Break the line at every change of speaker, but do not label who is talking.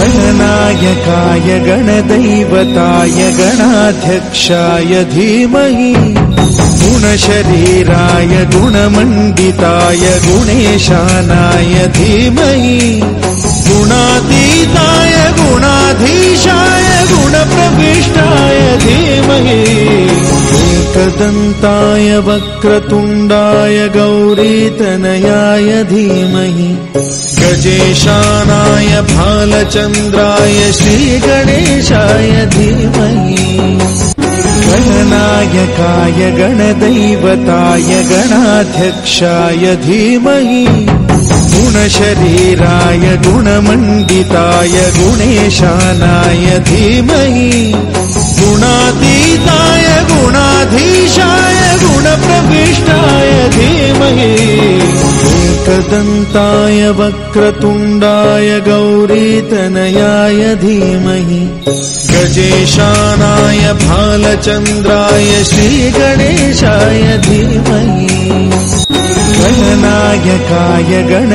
गणनायकाय गणदैवताय गणाध्यक्षाय धीमहि गुणशरीराय गुणमण्डिताय गुणेशानाय धीमहि गुणातीताय गुणाधीशाय गुणप्रविष्टाय धीमहि एकदन्ताय वक्रतुण्डाय गौरीतनयाय धीमहि गजेशानाय भालचन्द्राय श्रीगणेशाय धीमहि गणनायकाय गणदैवताय गणाध्यक्षाय धीमहि गुणशरीराय गुणमण्डिताय गुणेशानाय धीमहि गुणातीताय गुणाधीशाय गुणप्रविष्टाय धीमहि एकदन्ताय वक्रतुण्डाय गौरीतनयाय धीमहि गजेशानाय भालचन्द्राय श्रीगणेशाय धीमहि गणनायकाय गण